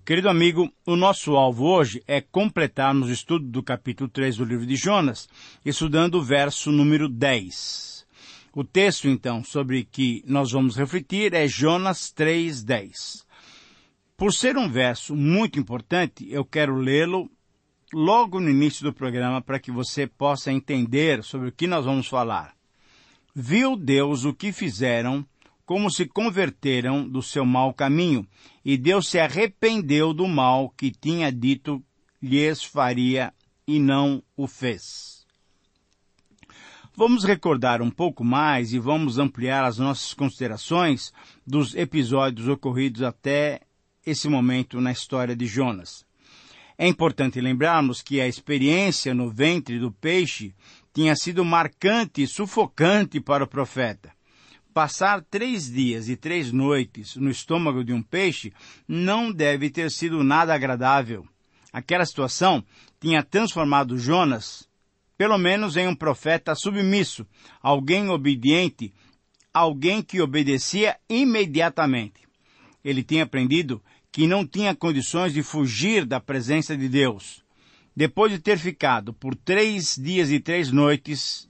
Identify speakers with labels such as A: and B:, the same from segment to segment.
A: Querido amigo, o nosso alvo hoje é completarmos o estudo do capítulo 3 do livro de Jonas, estudando o verso número 10. O texto, então, sobre que nós vamos refletir é Jonas 3:10. Por ser um verso muito importante, eu quero lê-lo logo no início do programa para que você possa entender sobre o que nós vamos falar. Viu Deus o que fizeram, como se converteram do seu mau caminho, e Deus se arrependeu do mal que tinha dito lhes faria e não o fez. Vamos recordar um pouco mais e vamos ampliar as nossas considerações dos episódios ocorridos até esse momento na história de Jonas. É importante lembrarmos que a experiência no ventre do peixe tinha sido marcante e sufocante para o profeta. Passar 3 dias e 3 noites no estômago de um peixe não deve ter sido nada agradável. Aquela situação tinha transformado Jonas, pelo menos, em um profeta submisso, alguém obediente, alguém que obedecia imediatamente. Ele tinha aprendido que não tinha condições de fugir da presença de Deus. Depois de ter ficado por 3 dias e 3 noites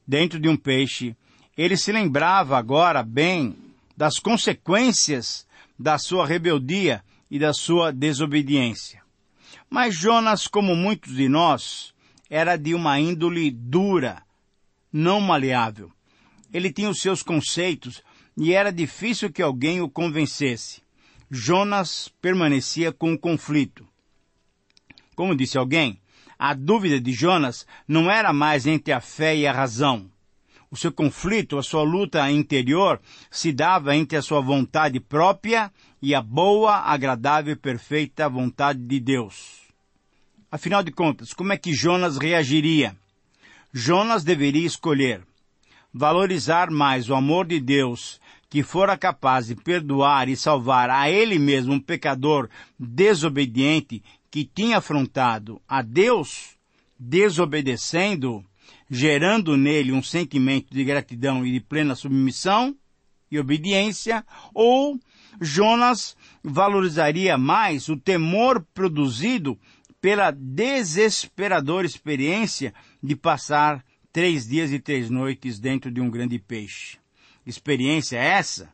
A: dentro de um peixe, ele se lembrava agora bem das consequências da sua rebeldia e da sua desobediência. Mas Jonas, como muitos de nós, era de uma índole dura, não maleável. Ele tinha os seus conceitos e era difícil que alguém o convencesse. Jonas permanecia com o conflito. Como disse alguém, a dúvida de Jonas não era mais entre a fé e a razão. O seu conflito, a sua luta interior, se dava entre a sua vontade própria e a boa, agradável e perfeita vontade de Deus. Afinal de contas, como é que Jonas reagiria? Jonas deveria escolher valorizar mais o amor de Deus, que fora capaz de perdoar e salvar a ele mesmo, um pecador desobediente que tinha afrontado a Deus, desobedecendo, gerando nele um sentimento de gratidão e de plena submissão e obediência, ou Jonas valorizaria mais o temor produzido pela desesperadora experiência de passar 3 dias e 3 noites dentro de um grande peixe. Experiência essa,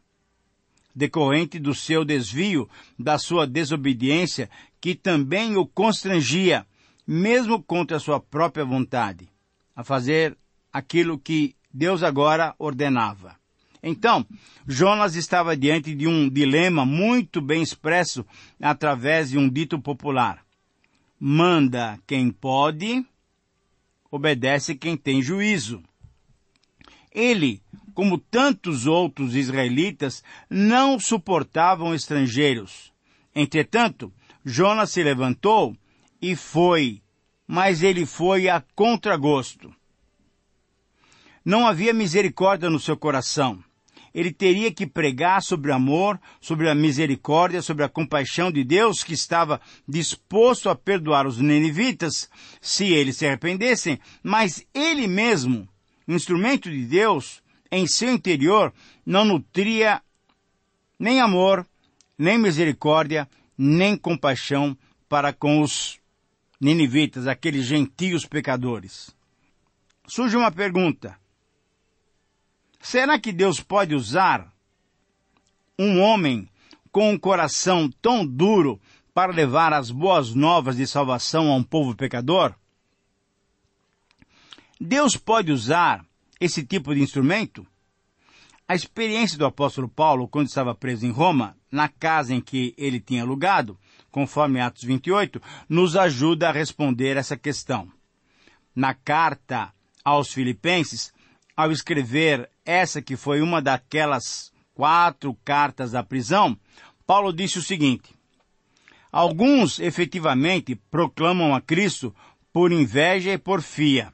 A: decorrente do seu desvio, da sua desobediência, que também o constrangia, mesmo contra a sua própria vontade, a fazer aquilo que Deus agora ordenava. Então, Jonas estava diante de um dilema muito bem expresso através de um dito popular. Manda quem pode, obedece quem tem juízo. Ele, como tantos outros israelitas, não suportavam estrangeiros. Entretanto, Jonas se levantou e foi, mas ele foi a contragosto. Não havia misericórdia no seu coração. Ele teria que pregar sobre o amor, sobre a misericórdia, sobre a compaixão de Deus, que estava disposto a perdoar os ninivitas se eles se arrependessem, mas ele mesmo, instrumento de Deus, em seu interior, não nutria nem amor, nem misericórdia, nem compaixão para com os ninivitas, aqueles gentios pecadores. Surge uma pergunta. Será que Deus pode usar um homem com um coração tão duro para levar as boas novas de salvação a um povo pecador? Deus pode usar esse tipo de instrumento? A experiência do apóstolo Paulo, quando estava preso em Roma, na casa em que ele tinha alugado, conforme Atos 28, nos ajuda a responder essa questão. Na carta aos Filipenses, ao escrever essa que foi uma daquelas 4 cartas da prisão, Paulo disse o seguinte: alguns efetivamente proclamam a Cristo por inveja e porfia.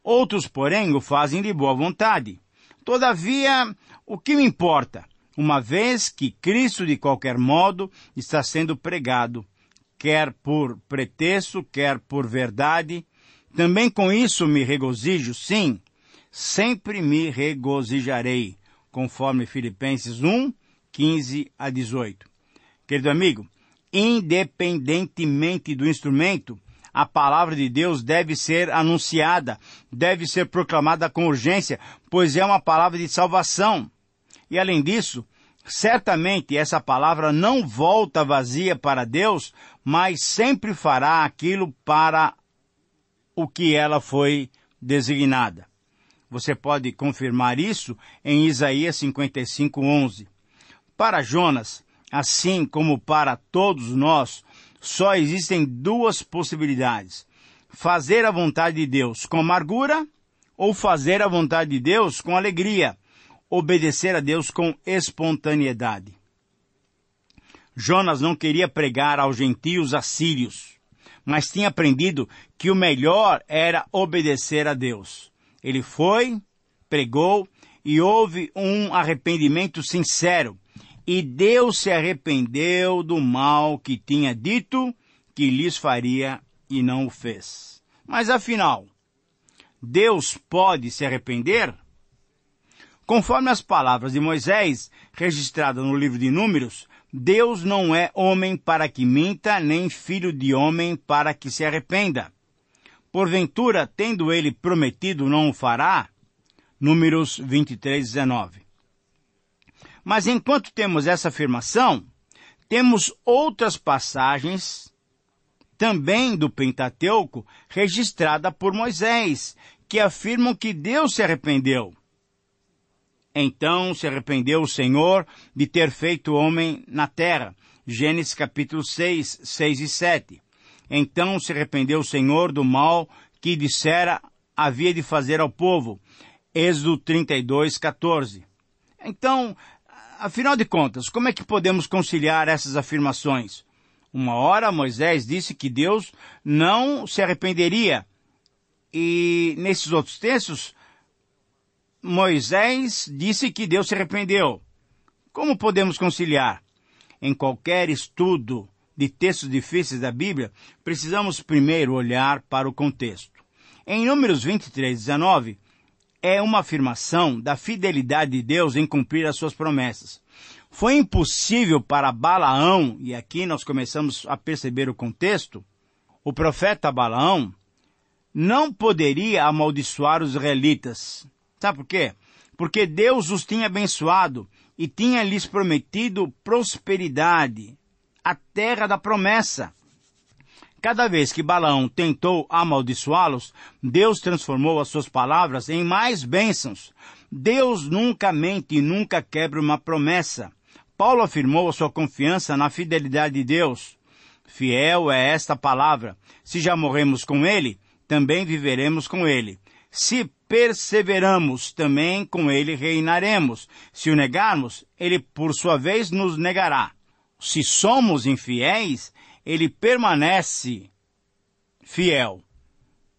A: Outros, porém, o fazem de boa vontade. Todavia, o que me importa? Uma vez que Cristo, de qualquer modo, está sendo pregado, quer por pretexto, quer por verdade, também com isso me regozijo, sim, sempre me regozijarei, conforme Filipenses 1, 15 a 18. Querido amigo, independentemente do instrumento, a palavra de Deus deve ser anunciada, deve ser proclamada com urgência, pois é uma palavra de salvação. E além disso, certamente essa palavra não volta vazia para Deus, mas sempre fará aquilo para o que ela foi designada. Você pode confirmar isso em Isaías 55:11. Para Jonas, assim como para todos nós, só existem duas possibilidades: fazer a vontade de Deus com amargura ou fazer a vontade de Deus com alegria, obedecer a Deus com espontaneidade. Jonas não queria pregar aos gentios assírios, mas tinha aprendido que o melhor era obedecer a Deus. Ele foi, pregou e houve um arrependimento sincero. E Deus se arrependeu do mal que tinha dito que lhes faria e não o fez. Mas afinal, Deus pode se arrepender? Conforme as palavras de Moisés, registradas no livro de Números, Deus não é homem para que minta, nem filho de homem para que se arrependa. Porventura, tendo ele prometido, não o fará? Números 23:19. Mas enquanto temos essa afirmação, temos outras passagens, também do Pentateuco, registrada por Moisés, que afirmam que Deus se arrependeu. Então se arrependeu o Senhor de ter feito o homem na terra. Gênesis capítulo 6, 6 e 7. Então se arrependeu o Senhor do mal que dissera havia de fazer ao povo. Êxodo 32, 14. Então, afinal de contas, como é que podemos conciliar essas afirmações? Uma hora Moisés disse que Deus não se arrependeria. E nesses outros textos, Moisés disse que Deus se arrependeu. Como podemos conciliar? Em qualquer estudo de textos difíceis da Bíblia, precisamos primeiro olhar para o contexto. Em Números 23:19, é uma afirmação da fidelidade de Deus em cumprir as suas promessas. Foi impossível para Balaão, e aqui nós começamos a perceber o contexto, o profeta Balaão não poderia amaldiçoar os israelitas. Sabe por quê? Porque Deus os tinha abençoado e tinha lhes prometido prosperidade, a terra da promessa. Cada vez que Balaão tentou amaldiçoá-los, Deus transformou as suas palavras em mais bênçãos. Deus nunca mente e nunca quebra uma promessa. Paulo afirmou a sua confiança na fidelidade de Deus. Fiel é esta palavra. Se já morremos com ele, também viveremos com ele. Se perseveramos, também com ele reinaremos. Se o negarmos, ele por sua vez nos negará. Se somos infiéis, ele permanece fiel,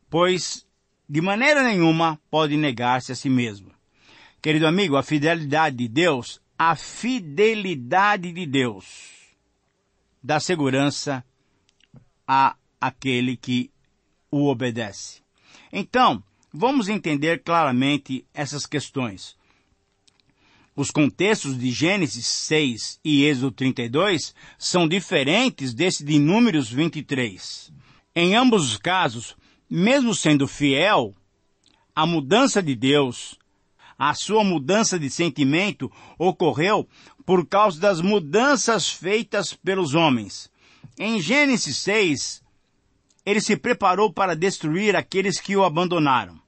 A: pois de maneira nenhuma pode negar-se a si mesmo. Querido amigo, a fidelidade de Deus dá segurança a aquele que o obedece. Então, vamos entender claramente essas questões. Os contextos de Gênesis 6 e Êxodo 32 são diferentes desse de Números 23. Em ambos os casos, mesmo sendo fiel, a mudança de Deus, a sua mudança de sentimento ocorreu por causa das mudanças feitas pelos homens. Em Gênesis 6, ele se preparou para destruir aqueles que o abandonaram.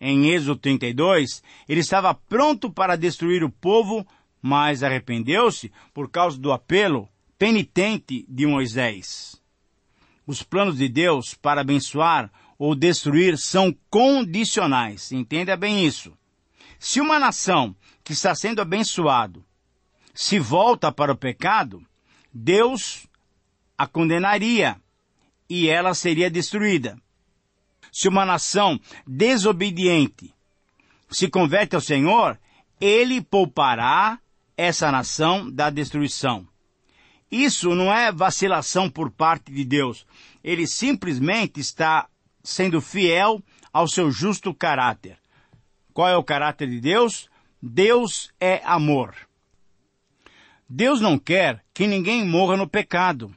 A: Em Êxodo 32, ele estava pronto para destruir o povo, mas arrependeu-se por causa do apelo penitente de Moisés. Os planos de Deus para abençoar ou destruir são condicionais. Entenda bem isso. Se uma nação que está sendo abençoado se volta para o pecado, Deus a condenaria e ela seria destruída. Se uma nação desobediente se converte ao Senhor, ele poupará essa nação da destruição. Isso não é vacilação por parte de Deus. Ele simplesmente está sendo fiel ao seu justo caráter. Qual é o caráter de Deus? Deus é amor. Deus não quer que ninguém morra no pecado.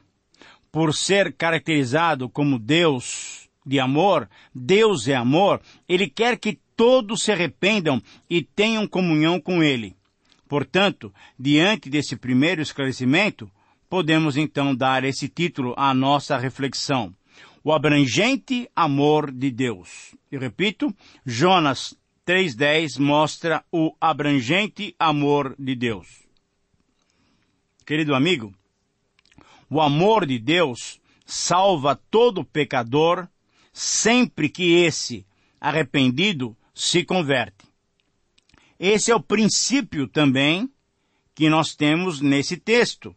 A: Por ser caracterizado como Deus de amor, Deus é amor, Ele quer que todos se arrependam e tenham comunhão com Ele. Portanto, diante desse primeiro esclarecimento, podemos então dar esse título à nossa reflexão: o abrangente amor de Deus. E repito, Jonas 3:10 mostra o abrangente amor de Deus. Querido amigo, o amor de Deus salva todo pecador sempre que esse, arrependido, se converte. Esse é o princípio também que nós temos nesse texto.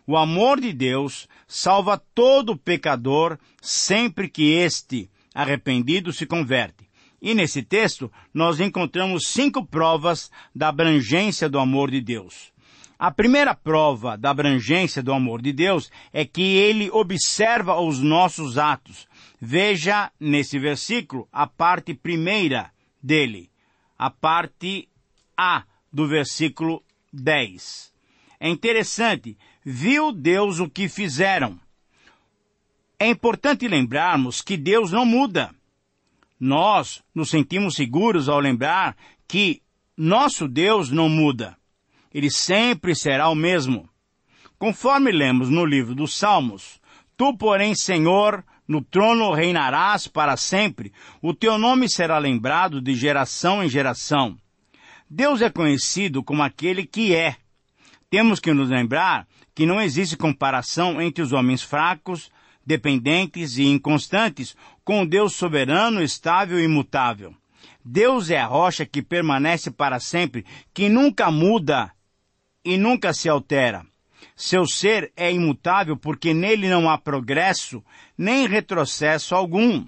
A: O amor de Deus salva todo pecador sempre que este, arrependido, se converte. E nesse texto nós encontramos 5 provas da abrangência do amor de Deus. A primeira prova da abrangência do amor de Deus é que Ele observa os nossos atos. Veja nesse versículo a parte primeira dele, a parte A do versículo 10. É interessante, viu Deus o que fizeram. É importante lembrarmos que Deus não muda. Nós nos sentimos seguros ao lembrar que nosso Deus não muda. Ele sempre será o mesmo. Conforme lemos no livro dos Salmos, tu, porém, Senhor, no trono reinarás para sempre, o teu nome será lembrado de geração em geração. Deus é conhecido como aquele que é. Temos que nos lembrar que não existe comparação entre os homens fracos, dependentes e inconstantes com o Deus soberano, estável e imutável. Deus é a rocha que permanece para sempre, que nunca muda e nunca se altera. Seu ser é imutável porque nele não há progresso nem retrocesso algum.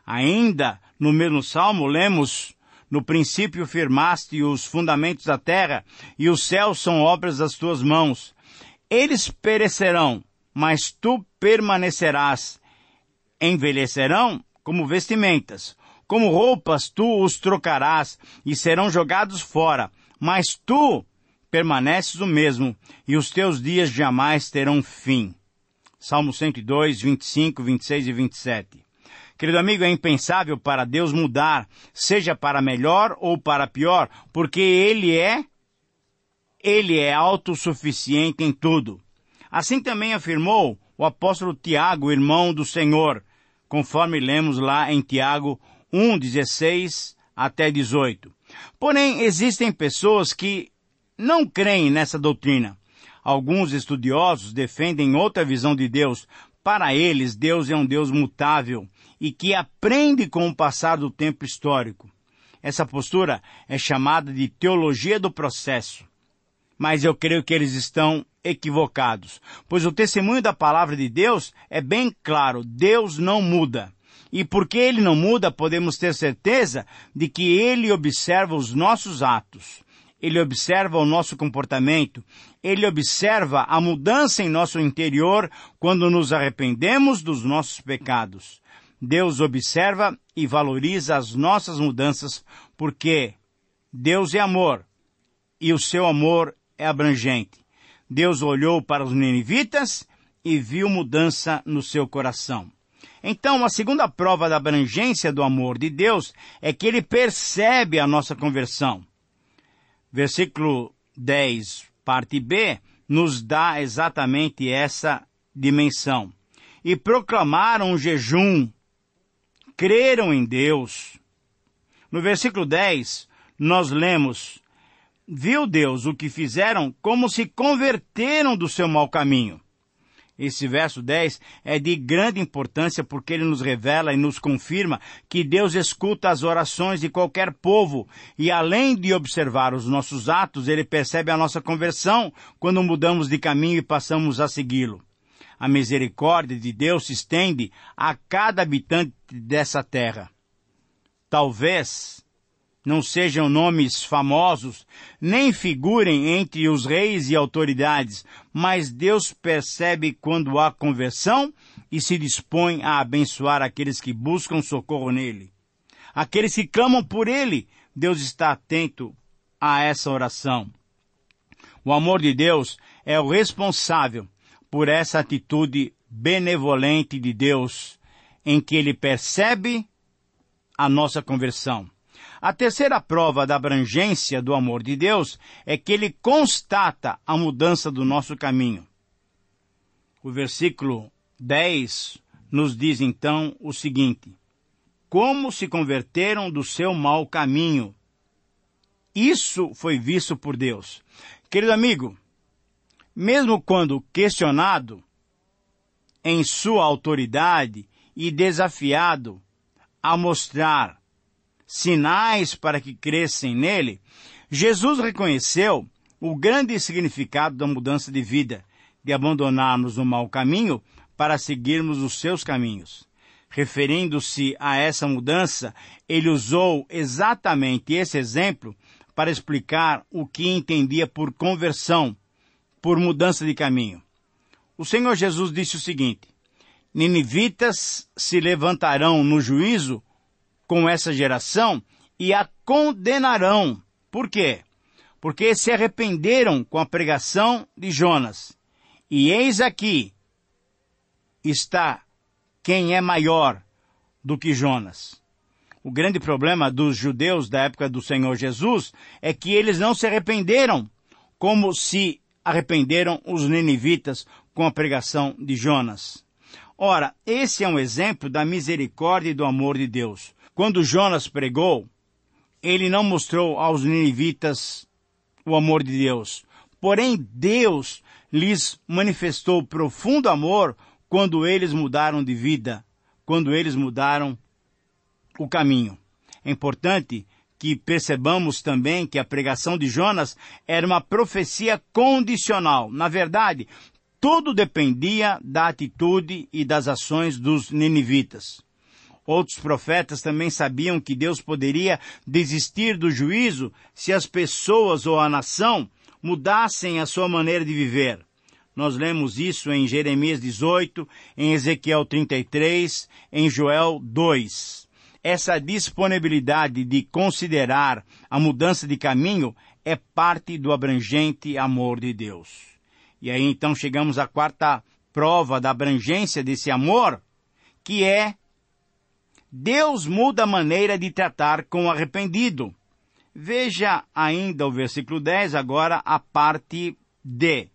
A: Ainda no mesmo salmo lemos: no princípio firmaste os fundamentos da terra, e os céus são obras das tuas mãos. Eles perecerão, mas tu permanecerás. Envelhecerão como vestimentas, como roupas tu os trocarás, e serão jogados fora, mas tu permaneces o mesmo, e os teus dias jamais terão fim. Salmo 102, 25, 26 e 27. Querido amigo, é impensável para Deus mudar, seja para melhor ou para pior, porque Ele é autossuficiente em tudo. Assim também afirmou o apóstolo Tiago, irmão do Senhor, conforme lemos lá em Tiago 1, 16 até 18. Porém, existem pessoas que não creem nessa doutrina. Alguns estudiosos defendem outra visão de Deus. Para eles, Deus é um Deus mutável e que aprende com o passar do tempo histórico. Essa postura é chamada de teologia do processo. Mas eu creio que eles estão equivocados, pois o testemunho da palavra de Deus é bem claro: Deus não muda. E porque Ele não muda, podemos ter certeza de que Ele observa os nossos atos. Ele observa o nosso comportamento, Ele observa a mudança em nosso interior quando nos arrependemos dos nossos pecados. Deus observa e valoriza as nossas mudanças porque Deus é amor e o seu amor é abrangente. Deus olhou para os ninivitas e viu mudança no seu coração. Então, a segunda prova da abrangência do amor de Deus é que Ele percebe a nossa conversão. Versículo 10, parte B, nos dá exatamente essa dimensão. E proclamaram um jejum, creram em Deus. No versículo 10, nós lemos: viu Deus o que fizeram, como se converteram do seu mau caminho. Esse verso 10 é de grande importância porque ele nos revela e nos confirma que Deus escuta as orações de qualquer povo e, além de observar os nossos atos, Ele percebe a nossa conversão quando mudamos de caminho e passamos a segui-lo. A misericórdia de Deus se estende a cada habitante dessa terra. Talvez não sejam nomes famosos, nem figurem entre os reis e autoridades, mas Deus percebe quando há conversão e se dispõe a abençoar aqueles que buscam socorro nele. Aqueles que clamam por Ele, Deus está atento a essa oração. O amor de Deus é o responsável por essa atitude benevolente de Deus, em que Ele percebe a nossa conversão. A terceira prova da abrangência do amor de Deus é que Ele constata a mudança do nosso caminho. O versículo 10 nos diz então o seguinte: como se converteram do seu mau caminho. Isso foi visto por Deus. Querido amigo, mesmo quando questionado em sua autoridade e desafiado a mostrar sinais para que crescem nele, Jesus reconheceu o grande significado da mudança de vida, de abandonarmos o mau caminho para seguirmos os seus caminhos. Referindo-se a essa mudança, ele usou exatamente esse exemplo para explicar o que entendia por conversão, por mudança de caminho. O Senhor Jesus disse o seguinte: ninivitas se levantarão no juízo com essa geração e a condenarão. Por quê? Porque se arrependeram com a pregação de Jonas. E eis aqui está quem é maior do que Jonas. O grande problema dos judeus da época do Senhor Jesus é que eles não se arrependeram como se arrependeram os ninivitas com a pregação de Jonas. Ora, esse é um exemplo da misericórdia e do amor de Deus. Quando Jonas pregou, ele não mostrou aos ninivitas o amor de Deus. Porém, Deus lhes manifestou profundo amor quando eles mudaram de vida, quando eles mudaram o caminho. É importante que percebamos também que a pregação de Jonas era uma profecia condicional. Na verdade, tudo dependia da atitude e das ações dos ninivitas. Outros profetas também sabiam que Deus poderia desistir do juízo se as pessoas ou a nação mudassem a sua maneira de viver. Nós lemos isso em Jeremias 18, em Ezequiel 33, em Joel 2. Essa disponibilidade de considerar a mudança de caminho é parte do abrangente amor de Deus. E aí então chegamos à quarta prova da abrangência desse amor, que é: Deus muda a maneira de tratar com o arrependido. Veja ainda o versículo 10, agora a parte D.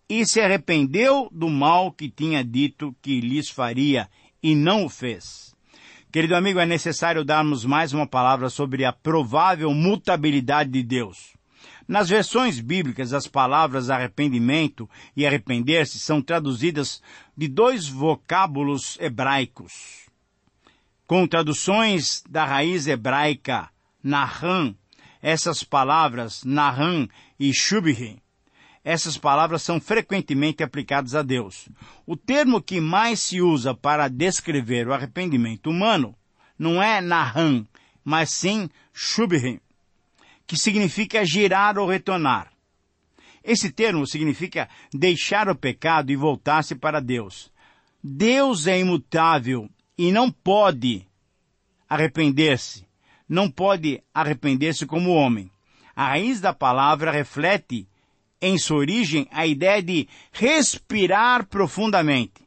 A: E se arrependeu do mal que tinha dito que lhes faria, e não o fez. Querido amigo, é necessário darmos mais uma palavra sobre a provável mutabilidade de Deus. Nas versões bíblicas, as palavras arrependimento e arrepender-se são traduzidas de dois vocábulos hebraicos, com traduções da raiz hebraica Naham. Essas palavras, Naham e Shubhi, essas palavras são frequentemente aplicadas a Deus. O termo que mais se usa para descrever o arrependimento humano não é Naham, mas sim Shubhi, que significa girar ou retornar. Esse termo significa deixar o pecado e voltar-se para Deus. Deus é imutável e não pode arrepender-se. Não pode arrepender-se como homem. A raiz da palavra reflete em sua origem a ideia de respirar profundamente.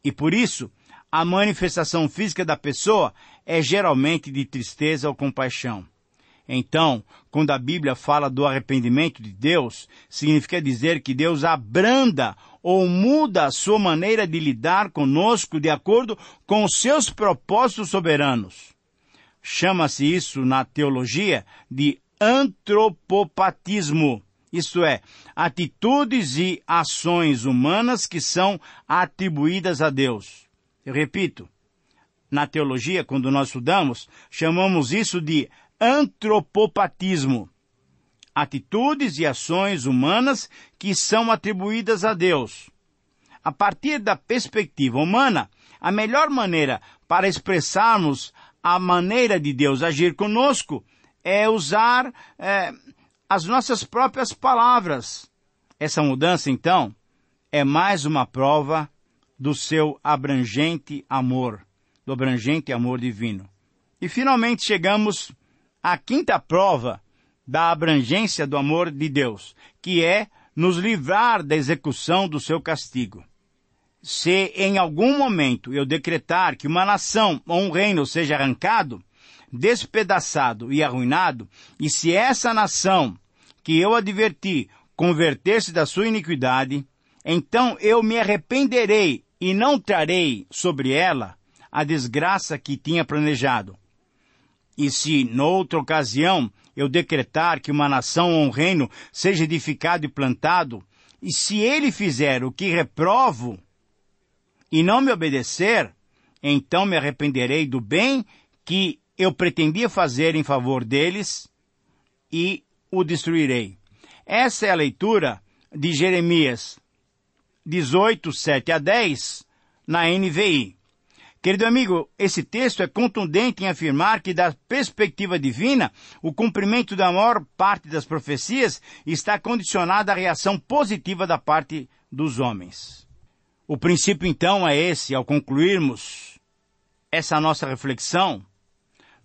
A: E por isso, a manifestação física da pessoa é geralmente de tristeza ou compaixão. Então, quando a Bíblia fala do arrependimento de Deus, significa dizer que Deus abranda ou muda a sua maneira de lidar conosco de acordo com os seus propósitos soberanos. Chama-se isso na teologia de antropopatismo, isto é, atitudes e ações humanas que são atribuídas a Deus. Eu repito, na teologia, quando nós estudamos, chamamos isso de antropopatismo. Atitudes e ações humanas que são atribuídas a Deus. A partir da perspectiva humana, a melhor maneira para expressarmos a maneira de Deus agir conosco é usar as nossas próprias palavras. Essa mudança, então, é mais uma prova do seu abrangente amor, do abrangente amor divino. E finalmente chegamos à quinta prova da abrangência do amor de Deus, que é nos livrar da execução do seu castigo. Se em algum momento eu decretar que uma nação ou um reino seja arrancado, despedaçado e arruinado, e se essa nação que eu adverti converter-se da sua iniquidade, então eu me arrependerei e não trarei sobre ela a desgraça que tinha planejado. E se, noutra ocasião, eu decretar que uma nação ou um reino seja edificado e plantado, e se ele fizer o que reprovo e não me obedecer, então me arrependerei do bem que eu pretendia fazer em favor deles e o destruirei. Essa é a leitura de Jeremias 18, 7 a 10, na NVI. Querido amigo, esse texto é contundente em afirmar que, da perspectiva divina, o cumprimento da maior parte das profecias está condicionado à reação positiva da parte dos homens. O princípio, então, é esse: ao concluirmos essa nossa reflexão,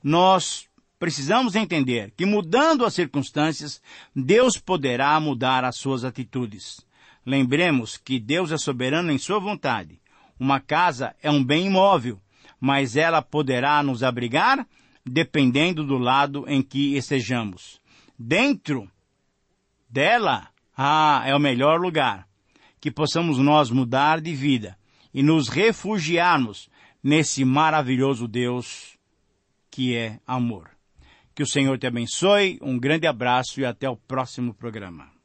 A: nós precisamos entender que, mudando as circunstâncias, Deus poderá mudar as suas atitudes. Lembremos que Deus é soberano em sua vontade. Uma casa é um bem imóvel, mas ela poderá nos abrigar dependendo do lado em que estejamos. Dentro dela, é o melhor lugar. Que possamos nós mudar de vida e nos refugiarmos nesse maravilhoso Deus que é amor. Que o Senhor te abençoe, um grande abraço e até o próximo programa.